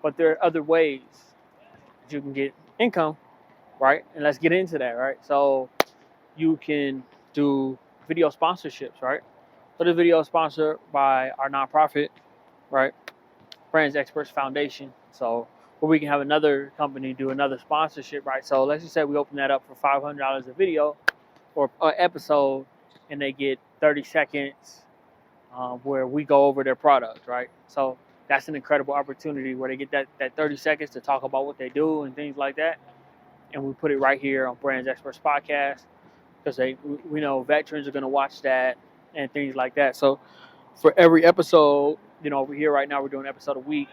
But there are other ways that you can get income, right? And let's get into that, right? So you can do video sponsorships, right? So the video is sponsored by our nonprofit, right? Brands Experts Foundation. So where we can have another company do another sponsorship, right? So let's just say we open that up for $500 a video or an episode, and they get 30 seconds where we go over their product, right? So that's an incredible opportunity where they get that 30 seconds to talk about what they do and things like that. And we put it right here on Brands Experts Podcast because we know veterans are going to watch that and things like that. So for every episode, over here right now we're doing an episode a week.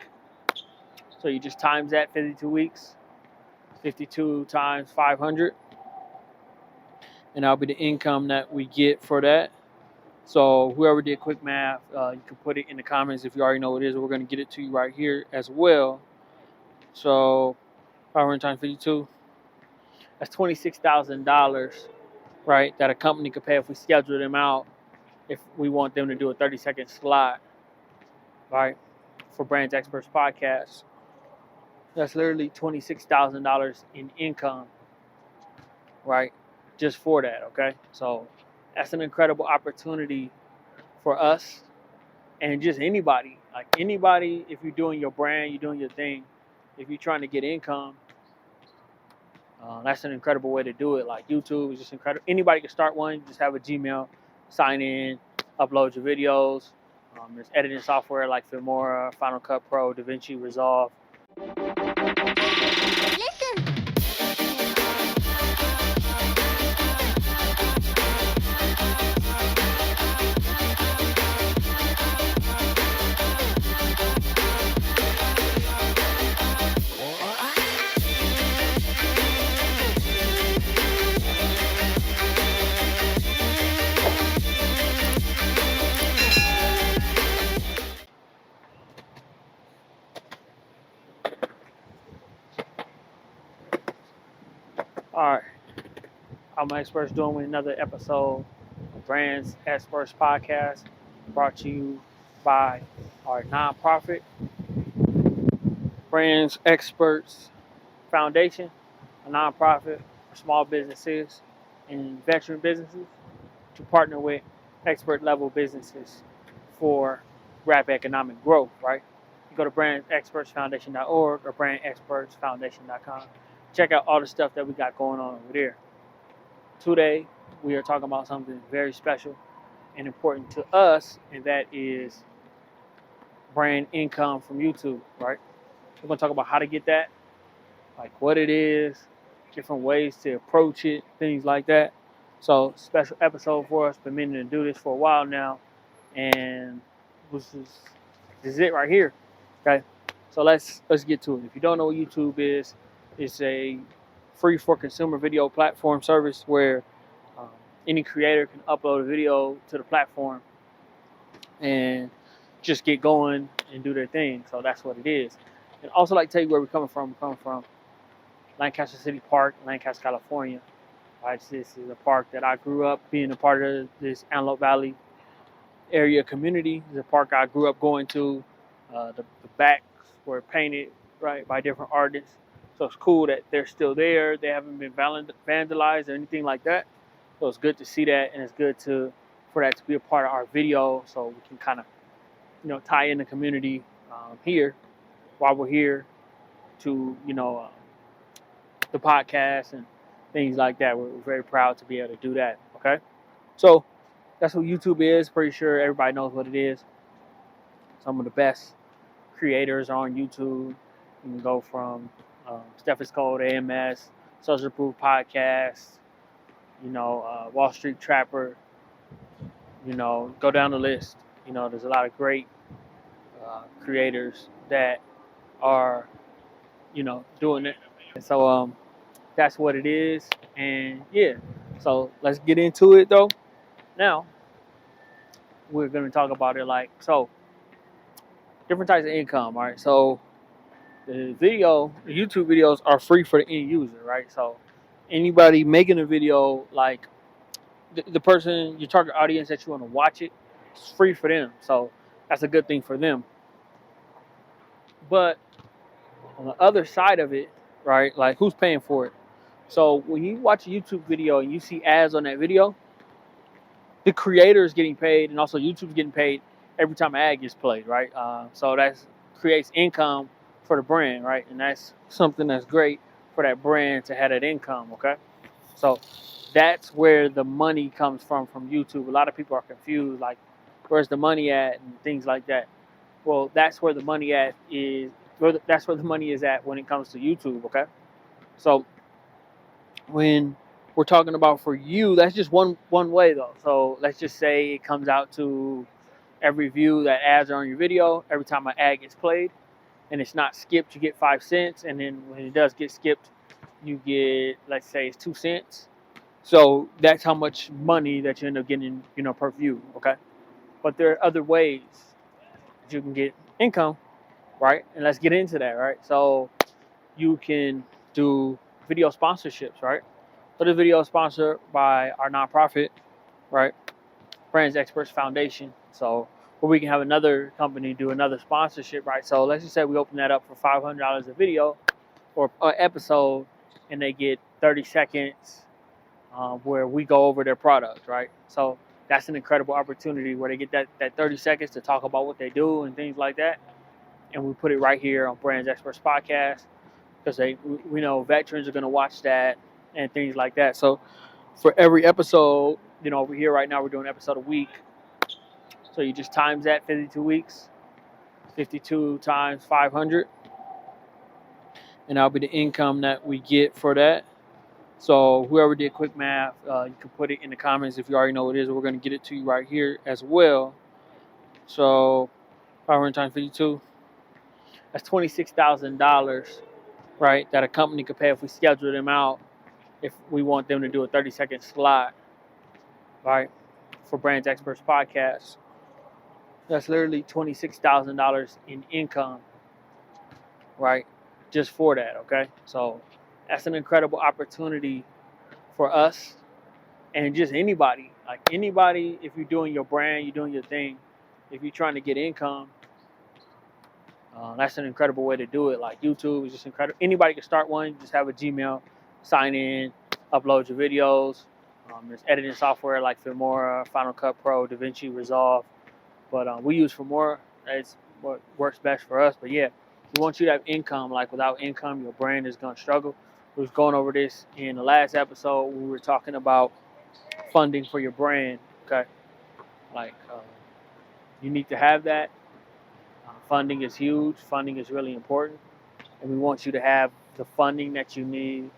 So you just times that 52 weeks, 52 times 500, and that'll be the income that we get for that. So whoever did quick math, you can put it in the comments if you already know what it is. We're going to get it to you right here as well. So 500 times 52, that's $26,000, right, that a company could pay if we schedule them out, if we want them to do a 30-second slot, right, for Brands Experts Podcast. That's literally $26,000 in income, right, just for that, okay? So that's an incredible opportunity for us and just anybody. Like anybody, if you're doing your brand, you're doing your thing, if you're trying to get income, that's an incredible way to do it. Like YouTube is just incredible. Anybody can start one. Just have a Gmail, sign in, upload your videos. There's editing software like Filmora, Final Cut Pro, DaVinci Resolve. All right, I'm Experts doing another episode of Brands Experts Podcast, brought to you by our nonprofit, Brands Experts Foundation, a nonprofit for small businesses and veteran businesses to partner with expert level businesses for rapid economic growth, right? You go to brandsexpertsfoundation.org or brandexpertsfoundation.com. Check out all the stuff that we got going on over there. Today, we are talking about something very special and important to us, and that is brand income from YouTube, right? We're going to talk about how to get that, like what it is, different ways to approach it, things like that. So, special episode for us. Been meaning to do this for a while now, and this is it right here. Okay, so let's get to it. If you don't know what YouTube is, it's a free for consumer video platform service where any creator can upload a video to the platform and just get going and do their thing. So that's what it is. And also, like to tell you where we're coming from. We're coming from Lancaster City Park, Lancaster, California. Right, this is a park that I grew up being a part of. This Antelope Valley area community. It's a park I grew up going to. The backs were painted, right, by different artists. So it's cool that they're still there. They haven't been vandalized or anything like that. So it's good to see that, and it's good for that to be a part of our video, so we can kind of, tie in the community here while we're here to, the podcast and things like that. We're very proud to be able to do that. Okay, so that's what YouTube is. Pretty sure everybody knows what it is. Some of the best creators are on YouTube. You can go from Steph is Cold, AMS, Social Proof Podcast, Wall Street Trapper, go down the list. There's a lot of great creators that are, doing it. And so that's what it is. And yeah, so let's get into it though. Now, we're going to talk about it different types of income, all right? So the YouTube videos are free for the end user, right? So anybody making a video, like the person, your target audience that you want to watch it, it's free for them. So that's a good thing for them. But On the other side of it, right, like who's paying for it? So when you watch a YouTube video and you see ads on that video, the creator is getting paid, and also YouTube's getting paid every time an ad gets played, right? So that creates income for the brand, right? And that's something that's great for that brand to have that income, okay? So that's where the money comes from YouTube. A lot of people are confused, like, where's the money at and things like that. Well, that's where the money at is. That's where the money is at when it comes to YouTube, okay? So when we're talking about for you, that's just one way though. So let's just say it comes out to every view that ads are on your video. Every time an ad gets played and it's not skipped, you get 5 cents. And then when it does get skipped, you get, let's say it's 2 cents. So that's how much money that you end up getting, per view. Okay. But there are other ways that you can get income, right? And let's get into that, right? So you can do video sponsorships, right? So this video is sponsored by our nonprofit, right? Brands Experts Foundation. So where we can have another company do another sponsorship, right? So let's just say we open that up for $500 a video or an episode, and they get 30 seconds where we go over their product, right? So that's an incredible opportunity where they get that 30 seconds to talk about what they do and things like that. And we put it right here on Brands Experts Podcast because we know veterans are going to watch that and things like that. So for every episode, over here right now, we're doing an episode a week. So you just times that 52 weeks, 52 times 500. And that'll be the income that we get for that. So whoever did quick math, you can put it in the comments if you already know what it is. We're going to get it to you right here as well. So 500 times 52, that's $26,000, right, that a company could pay if we schedule them out, if we want them to do a 30-second slot, right, for Brands Experts Podcast. That's literally $26,000 in income, right, just for that, okay? So that's an incredible opportunity for us and just anybody. Like anybody, if you're doing your brand, you're doing your thing, if you're trying to get income, that's an incredible way to do it. Like YouTube is just incredible. Anybody can start one. You just have a Gmail, sign in, upload your videos. There's editing software like Filmora, Final Cut Pro, DaVinci Resolve. But we use Filmora. It's what works best for us. But yeah, we want you to have income. Like without income, your brand is going to struggle. We was going over this in the last episode. We were talking about funding for your brand. Okay, like you need to have that. Funding is huge. Funding is really important. And we want you to have the funding that you need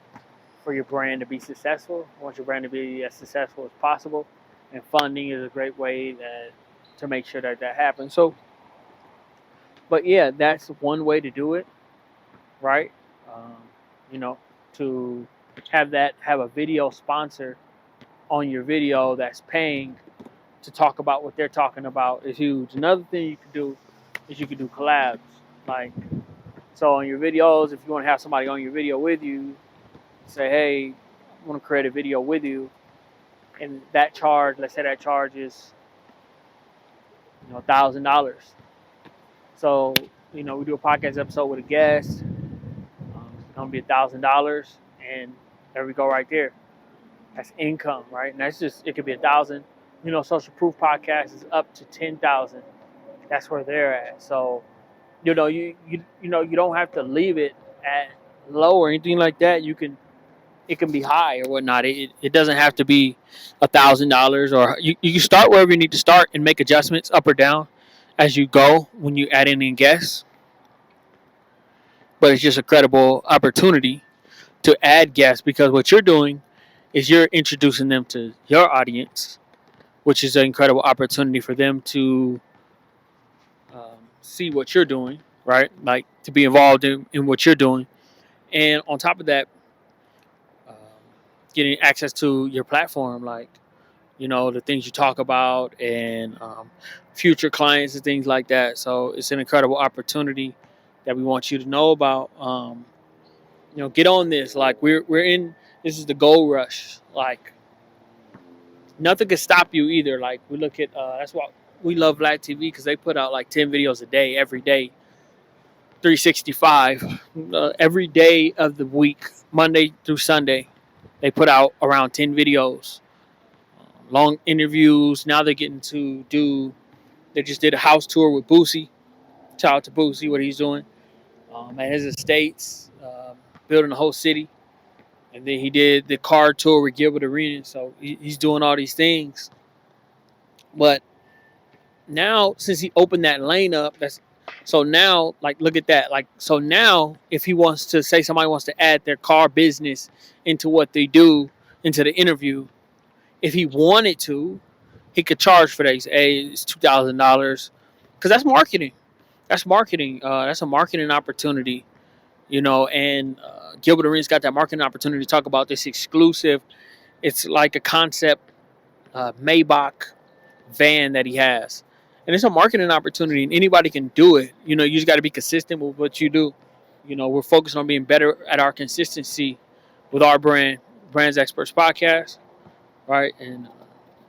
for your brand to be successful. We want your brand to be as successful as possible. And funding is a great way to make sure that happens. So, but yeah, that's one way to do it, right? To have a video sponsor on your video that's paying to talk about what they're talking about is huge. Another thing you can do is you can do collabs. Like, so on your videos, if you want to have somebody on your video with you, say, hey, I want to create a video with you, and that charge, let's say that charge is $1,000. So we do a podcast episode with a guest. It's gonna be $1,000, and there we go right there. That's income, right? And that's just, it could be 1,000. Social Proof Podcast is up to 10,000. That's where they're at. So, you don't have to leave it at low or anything like that. It can be high or whatnot. It doesn't have to be $1,000, or you can start wherever you need to start and make adjustments up or down as you go when you add in guests. But it's just a credible opportunity to add guests, because what you're doing is you're introducing them to your audience, which is an incredible opportunity for them to see what you're doing, right? Like to be involved in what you're doing. And on top of that, getting access to your platform, like, the things you talk about and future clients and things like that. So it's an incredible opportunity that we want you to know about. Get on this. Like we're in, this is the gold rush. Like nothing can stop you either. Like we look at, that's why we love Black TV, because they put out like 10 videos a day, every day. 365. Every day of the week, Monday through Sunday, they put out around 10 videos, long interviews. Now they're getting to do, they just did a house tour with Boosie. Shout out to Boosie, what he's doing at his estates, building the whole city. And then he did the car tour with Gilbert Arenas. So he's doing all these things. But now, since he opened that lane up, so now, like, look at that. Like, so now, if he wants to say somebody wants to add their car business into what they do, into the interview, if he wanted to, he could charge for that. He say, hey, it's $2,000. Because that's marketing. That's marketing. That's a marketing opportunity, and Gilbert Arenas got that marketing opportunity to talk about this exclusive. It's like a concept Maybach van that he has. And it's a marketing opportunity, and anybody can do it. You just got to be consistent with what you do. We're focused on being better at our consistency with our Brands Experts podcast, right? And,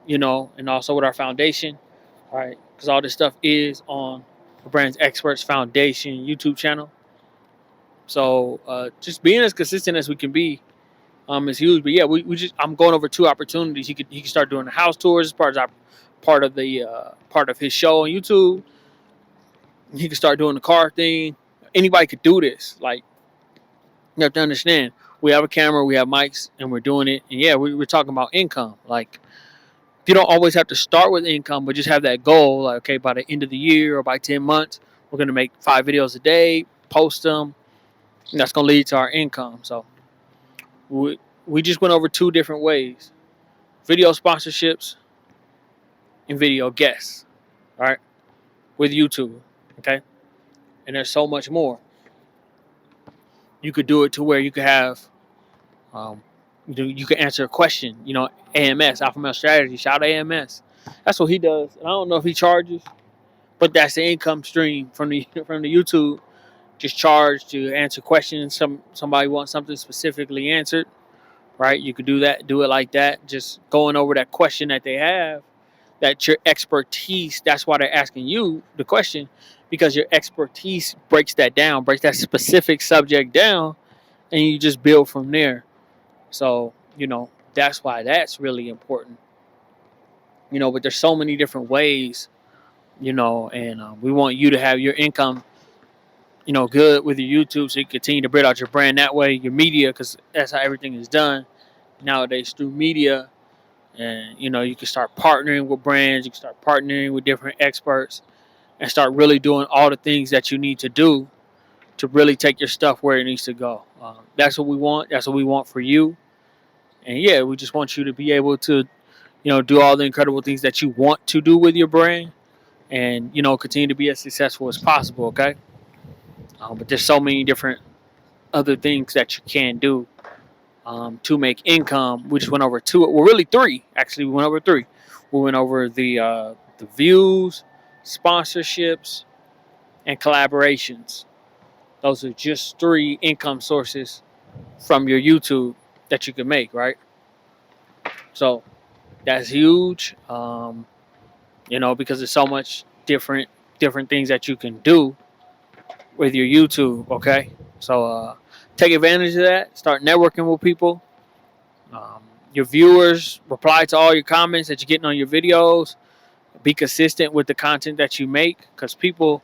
and also with our foundation, right? Because all this stuff is on the Brands Experts Foundation YouTube channel. So just being as consistent as we can be is huge. But yeah, I'm going over 2 opportunities. He can start doing the house tours as part of his show on YouTube. He can start doing the car thing. Anybody could do this. Like, you have to understand, we have a camera, we have mics, and we're doing it. And yeah, we're talking about income. Like, you don't always have to start with income, but just have that goal. Like, okay, by the end of the year or by 10 months, we're going to make 5 videos a day, post them, and that's going to lead to our income. So we just went over 2 different ways: video sponsorships and video guests, all right, with YouTube, okay? And there's so much more. You could do it to where you could have, you can answer a question, AMS, Alpha Male Strategy, shout out AMS. That's what he does. And I don't know if he charges, but that's the income stream from the YouTube. Just charge to answer questions. Somebody wants something specifically answered, right? You could do that, do it like that, just going over that question that they have. That your expertise, that's why they're asking you the question, because your expertise breaks that down, breaks that specific subject down, and you just build from there. So, that's why that's really important. But there's so many different ways, and we want you to have your income, good with your YouTube, so you continue to build out your brand that way, your media, because that's how everything is done nowadays, through media. And, you can start partnering with brands. You can start partnering with different experts and start really doing all the things that you need to do to really take your stuff where it needs to go. That's what we want. That's what we want for you. And, yeah, we just want you to be able to, do all the incredible things that you want to do with your brand and, continue to be as successful as possible, okay? But there's so many different other things that you can do to make income. We just went over 2. Well, really 3. Actually, we went over 3. We went over the views, sponsorships, and collaborations. Those are just 3 income sources from your YouTube that you can make, right? So that's huge, because there's so much different things that you can do with your YouTube, okay? So take advantage of that. Start networking with people. Your viewers, reply to all your comments that you're getting on your videos. Be consistent with the content that you make, because people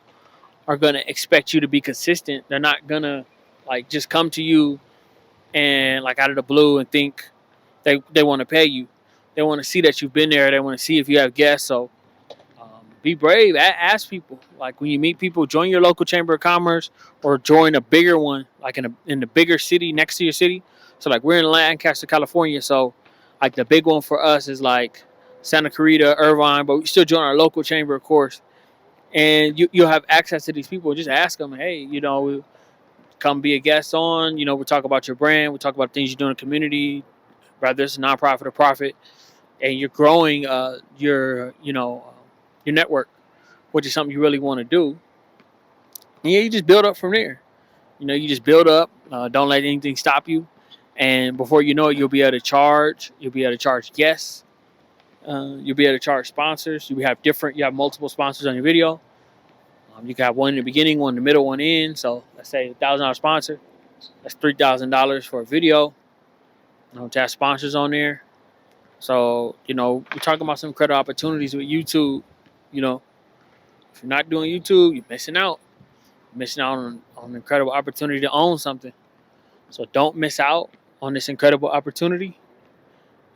are going to expect you to be consistent. They're not going to just come to you and out of the blue and think they want to pay you. They want to see that you've been there. They want to see if you have guests. So be brave. Ask people. When you meet people, join your local chamber of commerce or join a bigger one, in the bigger city next to your city. So we're in Lancaster, California. So the big one for us is Santa Clarita, Irvine, but we still join our local chamber, of course. And you'll have access to these people. Just ask them, hey, come be a guest on. We talk about your brand. We talk about things you do in the community, whether it's a nonprofit or profit. And you're growing your network, which is something you really want to do. And yeah, you just build up from there. You just build up. Don't let anything stop you. And before you know it, you'll be able to charge. You'll be able to charge guests. You'll be able to charge sponsors. You have multiple sponsors on your video. You can have one in the beginning, one in the middle, one in. So let's say $1,000 sponsor. That's $3,000 for a video. To have sponsors on there. So, we're talking about some credit opportunities with YouTube. If you're not doing YouTube, you're missing out. You're missing out on an incredible opportunity to own something. So don't miss out on this incredible opportunity.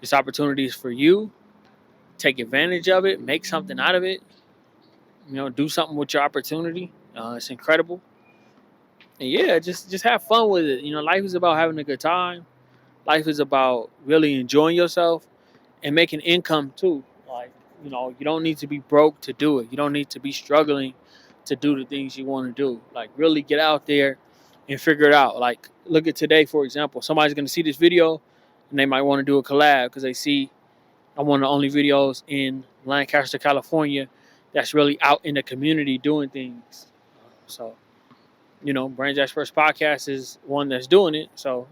This opportunity is for you. Take advantage of it. Make something out of it. Do something with your opportunity. It's incredible. And yeah, just have fun with it. Life is about having a good time. Life is about really enjoying yourself and making income too. Like, you don't need to be broke to do it. You don't need to be struggling to do the things you want to do. Like, really get out there and figure it out. Like, look at today, for example. Somebody's going to see this video and they might want to do a collab because they see I'm one of the only videos in Lancaster, California that's really out in the community doing things. So, Brands Experts Podcast is one that's doing it. So,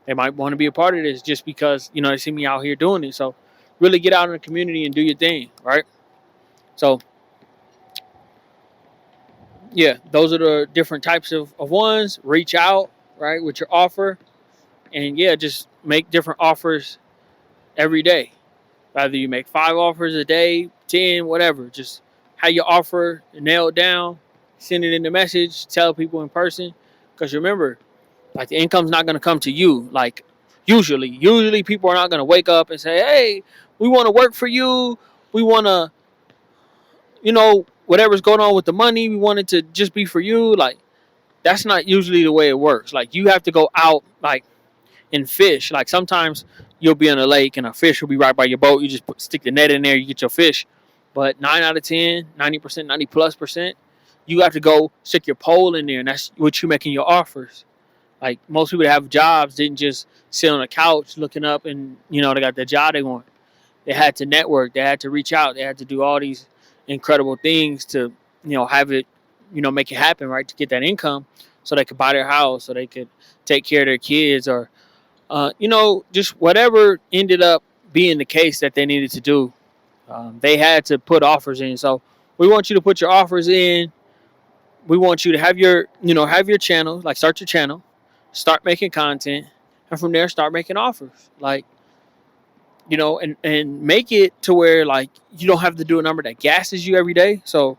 they might want to be a part of this just because, they see me out here doing it. So really get out in the community and do your thing, right? So, yeah, those are the different types of ones. Reach out, right, with your offer. And, yeah, just make different offers every day. Whether you make 5 offers a day, 10, whatever. Just have your offer nailed down. Send it in the message. Tell people in person. Because remember, like, the income's not going to come to you. Like, usually people are not going to wake up and say, hey, we want to work for you. We want to, whatever's going on with the money, we want it to just be for you. Like, that's not usually the way it works. Like, you have to go out, like, and fish. Like, sometimes you'll be in a lake and a fish will be right by your boat. You just stick the net in there, you get your fish. But 9 out of 10, 90%, 90+%, you have to go stick your pole in there, and that's what you're making your offers. Like, most people that have jobs didn't just sit on a couch looking up and, they got the job they want. They had to network. They had to reach out. They had to do all these incredible things to, have it, make it happen, right, to get that income so they could buy their house, so they could take care of their kids or, just whatever ended up being the case that they needed to do. They had to put offers in. So we want you to put your offers in. We want you to have your channel, like start your channel. Start making content, and from there start making offers. Like, and make it to where, like, you don't have to do a number that gasses you every day. So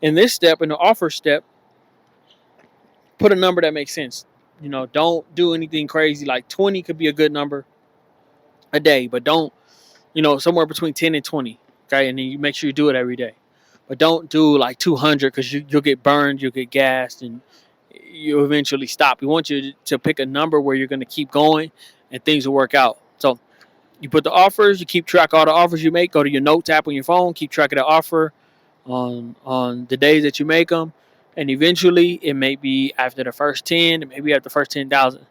in this step, in the offer step, put a number that makes sense. Don't do anything crazy. Like 20 could be a good number a day, but don't, somewhere between 10 and 20. Okay. And then you make sure you do it every day, but don't do like 200 because you'll get burned, you'll get gassed, and you eventually stop. We want you to pick a number where you're going to keep going and things will work out. So you put the offers, you keep track of all the offers you make. Go to your notes app on your phone, keep track of the offer on the days that you make them. And eventually, it may be after the first 10, it may be after the first 10,000.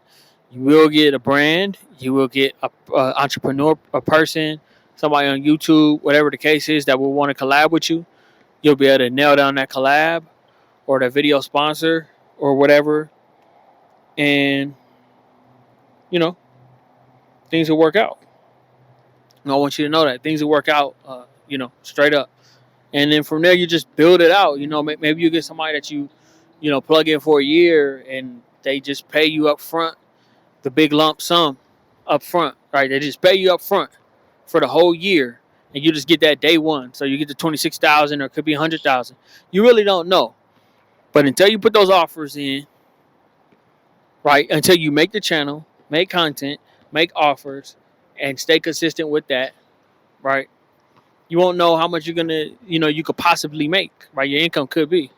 You will get a brand, you will get a entrepreneur, a person, somebody on YouTube, whatever the case is that will want to collab with you. You'll be able to nail down that collab or the video sponsor or whatever, and things will work out. And I want you to know that things will work out, straight up. And then from there, you just build it out. Maybe you get somebody that you plug in for a year, and they just pay you up front, the big lump sum up front, right? They just pay you up front for the whole year, and you just get that day one. So you get the 26,000, or it could be 100,000. You really don't know. But until you put those offers in, right, until you make the channel, make content, make offers, and stay consistent with that, right, you won't know how much you're going to, you could possibly make, right? Your income could be.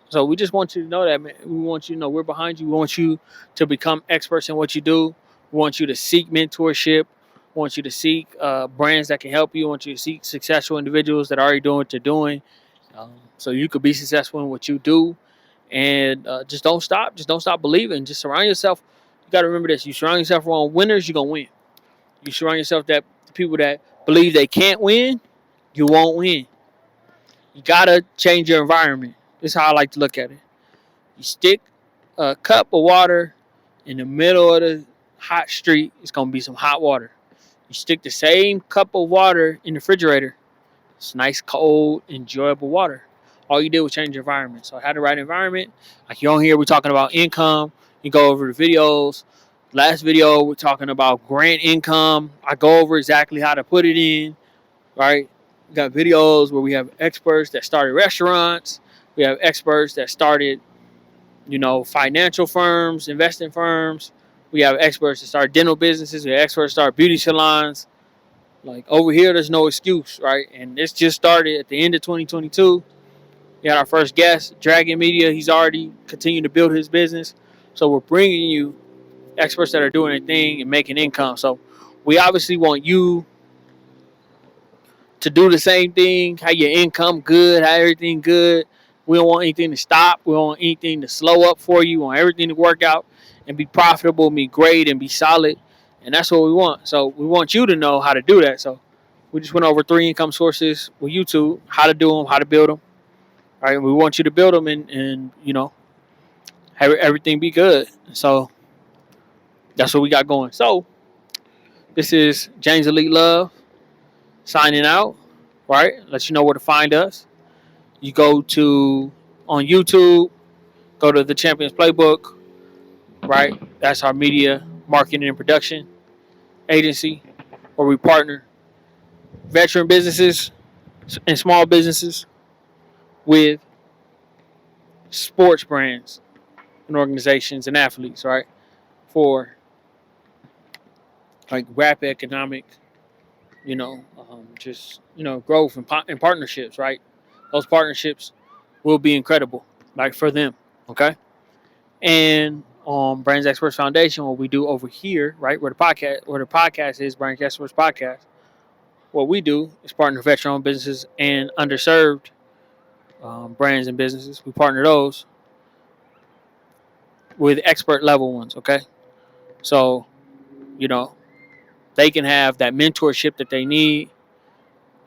So we just want you to know that, man. We want you to know we're behind you. We want you to become experts in what you do. We want you to seek mentorship. We want you to seek brands that can help you. We want you to seek successful individuals that are already doing what you're doing, so you could be successful in what you do. And just don't stop. Just don't stop believing. Just surround yourself. You got to remember this. You surround yourself around winners, you're going to win. You surround yourself that people that believe they can't win, you won't win. You got to change your environment. This is how I like to look at it. You stick a cup of water in the middle of the hot street, it's going to be some hot water. You stick the same cup of water in the refrigerator, it's nice, cold, enjoyable water. All you did was change your environment. So I had the right environment. Like you on here, we're talking about income. You go over the videos. Last video, we're talking about grant income. I go over exactly how to put it in, right? We got videos where we have experts that started restaurants. We have experts that started, financial firms, investing firms. We have experts that start dental businesses. We have experts that start beauty salons. Like over here, there's no excuse, right? And this just started at the end of 2022. We had our first guest, Dragon Media. He's already continued to build his business. So we're bringing you experts that are doing their thing and making income. So we obviously want you to do the same thing, have your income good, have everything good. We don't want anything to stop. We don't want anything to slow up for you. We want everything to work out and be profitable, be great, and be solid. And that's what we want. So we want you to know how to do that. So we just went over 3 income sources with YouTube, how to do them, how to build them. All right, we want you to build them and have everything be good. So that's what we got going. So this is James Elite Love signing out. Right, let you know where to find us. You go to on YouTube, go to the Champions Playbook. Right, that's our media marketing and production agency, where we partner veteran businesses and small businesses with sports brands and organizations and athletes, right? For like rapid economic, growth and partnerships, right? Those partnerships will be incredible, like for them, okay? And on Brands Experts Foundation, what we do over here, right, where the podcast is, Brands Experts Podcast, what we do is partner veteran-owned businesses and underserved brands and businesses. We partner those with expert level ones, okay? So, they can have that mentorship that they need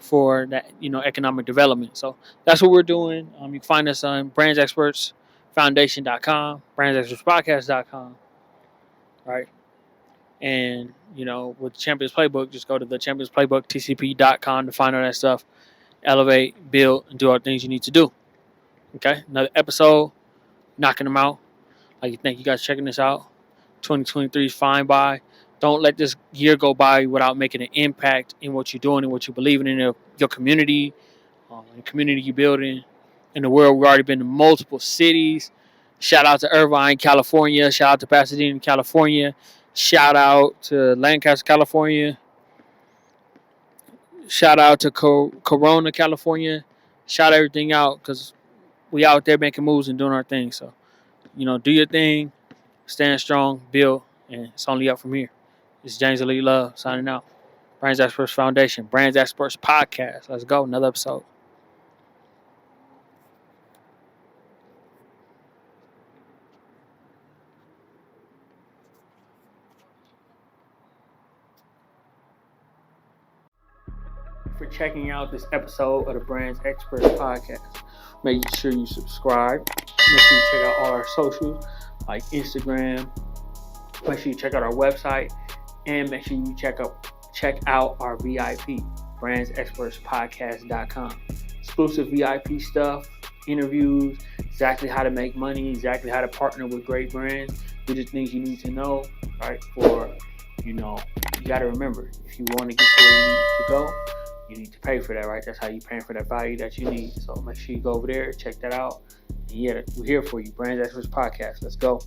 for that, economic development. So that's what we're doing. You can find us on brandsexpertsfoundation.com, brandsexpertspodcast.com, right? And, with Champions Playbook, just go to the Champions Playbook, tcp.com to find all that stuff, elevate, build, and do all the things you need to do. Okay? Another episode, knocking them out. Thank you guys checking this out. 2023 is fine by. Don't let this year go by without making an impact in what you're doing and what you're believing in your community, the community you're building, in the world. We've already been to multiple cities. Shout out to Irvine, California. Shout out to Pasadena, California. Shout out to Lancaster, California. Shout out to Corona, California. Shout everything out because we out there making moves and doing our thing. So, do your thing, stand strong, build, and it's only up from here. This is James Elite Love signing out. Brands Experts Foundation, Brands Experts Podcast. Let's go. Another episode. For checking out this episode of the Brands Experts Podcast. Make sure you subscribe. Make sure you check out all our socials like Instagram. Make sure you check out our website. And make sure you check out our VIP, brandsexpertspodcast.com. Exclusive VIP stuff, interviews, exactly how to make money, exactly how to partner with great brands. These are things you need to know, right? You got to remember, if you want to get to where you need to go, you need to pay for that, right? That's how you're paying for that value that you need. So make sure you go over there, check that out. And yeah, we're here for you. Brands Experts Podcast. Let's go.